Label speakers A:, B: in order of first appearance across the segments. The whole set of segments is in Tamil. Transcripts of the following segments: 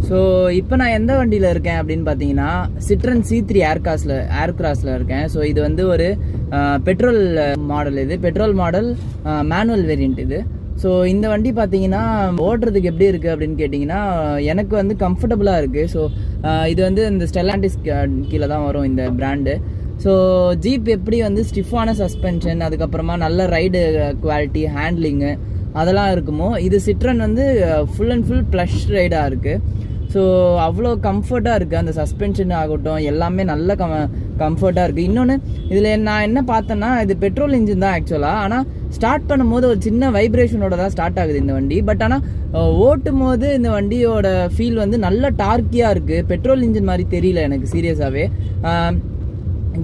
A: ஸோ இப்போ நான் எந்த வண்டியில் இருக்கேன் அப்படின்னு பார்த்தீங்கன்னா சிட்ரன் C3 ஏர்கிராஸில் இருக்கேன். ஸோ இது வந்து ஒரு பெட்ரோல் மாடல், இது பெட்ரோல் மாடல் மேனுவல் வேரியண்ட் இது. ஸோ இந்த வண்டி பார்த்தீங்கன்னா ஓட்டுறதுக்கு எப்படி இருக்குது அப்படின்னு கேட்டிங்கன்னா எனக்கு வந்து கம்ஃபர்டபுளாக இருக்குது. ஸோ இது வந்து இந்த ஸ்டெல்லாண்டிஸ் கீழே தான் வரும் இந்த பிராண்டு. ஸோ ஜீப் எப்படி வந்து ஸ்டிஃபான சஸ்பென்ஷன், அதுக்கப்புறமா நல்ல ரைடு குவாலிட்டி, ஹேண்ட்லிங்கு அதெல்லாம் இருக்குமோ, இது சிட்ரன் வந்து ஃபுல் அண்ட் ஃபுல் ப்ளஷ் ரைடாக இருக்குது. ஸோ அவ்வளோ கம்ஃபர்ட்டாக இருக்குது, அந்த சஸ்பென்ஷன் ஆகட்டும் எல்லாமே நல்ல கம்ஃபர்ட்டாக இருக்குது. இன்னொன்று இதில் நான் என்ன பார்த்தேன்னா இது பெட்ரோல் இன்ஜின் தான் ஆக்சுவலாக, ஆனால் ஸ்டார்ட் பண்ணும்போது ஒரு சின்ன வைப்ரேஷனோட தான் ஸ்டார்ட் ஆகுது இந்த வண்டி. பட் ஆனால் ஓட்டும் போது இந்த வண்டியோட ஃபீல் வந்து நல்ல டார்க்கியாக இருக்குது. பெட்ரோல் இன்ஜின் மாதிரி தெரியல எனக்கு சீரியஸாகவே.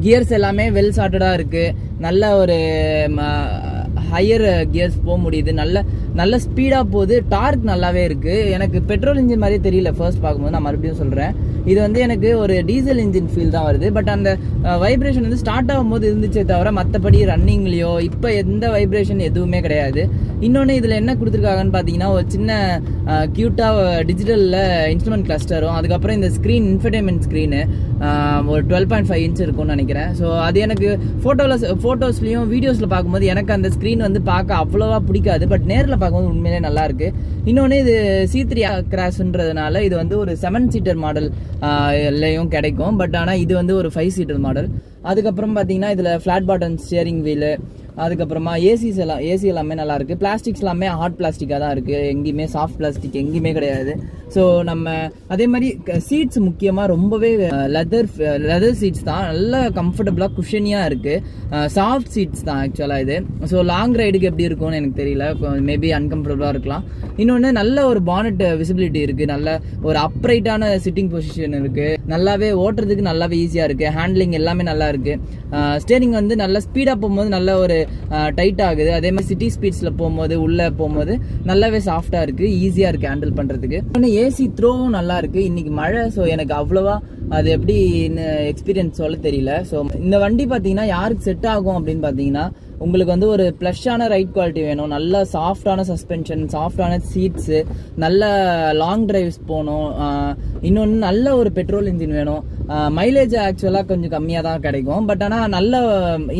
A: கியர்ஸ் எல்லாமே வெல் சார்ட்டடாக இருக்குது, நல்ல ஒரு ஹையர் கியர்ஸ் போக முடியுது, நல்ல ஸ்பீடாக போகுது, டார்க் நல்லாவே இருக்குது. எனக்கு பெட்ரோல் இன்ஜின் மாதிரியே தெரியல ஃபர்ஸ்ட் பார்க்கும்போது, நான் மறுபடியும் சொல்கிறேன். இது வந்து எனக்கு ஒரு டீசல் இன்ஜின் ஃபீல் தான் வருது. பட் அந்த வைப்ரேஷன் வந்து ஸ்டார்ட் ஆகும்போது இருந்துச்சே தவிர மற்றபடி ரன்னிங்லேயோ இப்போ எந்த வைப்ரேஷன் எதுவுமே கிடையாது. இன்னொன்று இதில் என்ன கொடுத்துருக்காங்கன்னு பார்த்தீங்கன்னா ஒரு சின்ன க்யூட்டாக டிஜிட்டலில் இன்ஸ்ட்ருமெண்ட் கிளஸ்டரும், அதுக்கப்புறம் இந்த ஸ்க்ரீன் இன்ஃபர்டைன்மெண்ட் ஸ்க்ரீனு ஒரு 12.5 இன்ச் இருக்கும்னு நினைக்கிறேன். ஸோ அது எனக்கு ஃபோட்டோஸ்லையும் வீடியோஸில் பார்க்கும்போது எனக்கு அந்த ஸ்க்ரீன் வந்து பார்க்க அவ்வளோவா பிடிக்காது. பட் நேரில் பார்க்கும்போது உண்மையிலே நல்லாயிருக்கு. இன்னொன்று இது C3 கிராஸ்ன்றதுனால இது வந்து ஒரு 7 சீட்டர் மாடல் லையும் கிடைக்கும். பட் ஆனால் இது வந்து ஒரு 5 சீட்டர் மாடல். அதுக்கப்புறம் பார்த்தீங்கன்னா இதில் ஃப்ளாட் பாட்டன் ஸ்டியரிங் வீலு, அதுக்கப்புறமா ஏசி எல்லாமே நல்லாயிருக்கு. பிளாஸ்டிக்ஸ் எல்லாமே ஹார்ட் பிளாஸ்டிக்காக தான் இருக்குது, எங்கேயுமே சாஃப்ட் பிளாஸ்டிக் எங்கேயுமே கிடையாது. ஸோ நம்ம அதே மாதிரி சீட்ஸ் முக்கியமாக ரொம்பவே லெதர் சீட்ஸ் தான், நல்ல கம்ஃபர்டபுளாக குஷனியாக இருக்குது. சாஃப்ட் சீட்ஸ் தான் ஆக்சுவலாக இது. ஸோ லாங் ரைடுக்கு எப்படி இருக்கும்னு எனக்கு தெரியல, மேபி அன்கம்ஃபர்டபுளாக இருக்கலாம். இன்னொன்று நல்ல ஒரு பானட் விசிபிலிட்டி இருக்குது, நல்ல ஒரு அப்ரைட்டான சிட்டிங் பொசிஷன் இருக்குது, நல்லாவே ஓட்டுறதுக்கு நல்லாவே ஈஸியாக இருக்குது, ஹேண்ட்லிங் எல்லாமே நல்லா இருக்குது. ஸ்டேரிங் வந்து நல்ல ஸ்பீடாக போகும்போது நல்ல ஒரு டைட் ஆகுது. அதே மாதிரி சிட்டி ஸ்பீட்ஸில் போகும்போது உள்ளே போகும்போது நல்லாவே சாஃப்டாக இருக்குது, ஈஸியாக இருக்குது ஹேண்டில் பண்ணுறதுக்கு. இன்னும் ஏசி த்ரோவும் நல்லா இருக்குது. இன்றைக்கி மழை, ஸோ எனக்கு அவ்வளோவா அது எப்படி எக்ஸ்பீரியன்ஸ் சொல்ல தெரியல. ஸோ இந்த வண்டி பார்த்தீங்கன்னா யாருக்கு செட் ஆகும் அப்படின்னு பார்த்தீங்கன்னா உங்களுக்கு வந்து ஒரு ப்ளஷ்ஷான ரைட் குவாலிட்டி வேணும், நல்ல சாஃப்டான சஸ்பென்ஷன், சாஃப்டான சீட்ஸு, நல்ல லாங் டிரைவ்ஸ் போகணும். இன்னொன்று நல்ல ஒரு பெட்ரோல் இன்ஜின் வேணும். மைலேஜ் ஆக்சுவலாக கொஞ்சம் கம்மியாக தான் கிடைக்கும். பட் ஆனால் நல்ல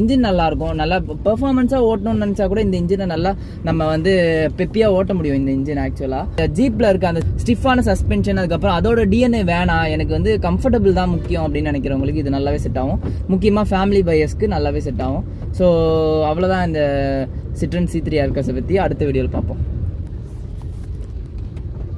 A: இன்ஜின் நல்லாயிருக்கும், நல்லா பெர்ஃபார்மன்ஸாக ஓட்டணும்னு நினச்சா கூட இந்த இன்ஜினை நல்லா நம்ம வந்து பெப்பியாக ஓட்ட முடியும் இந்த இன்ஜின். ஆக்சுவலாக ஜீப்பில் இருக்க அந்த ஸ்டிஃபான சஸ்பென்ஷன், அதுக்கப்புறம் அதோட DNA வேணாம், எனக்கு வந்து கம்ஃபர்டபுள் தான் முக்கியம் அப்படின்னு நினைக்கிறவங்களுக்கு இது நல்லாவே செட் ஆகும். முக்கியமாக ஃபேமிலி பையர்ஸ்க்கு நல்லாவே செட் ஆகும். ஸோ அவ்வளோதான் இந்த சிட்ரன் C3 ஏர்கிராஸை பற்றி. அடுத்த வீடியோவில் பார்ப்போம்.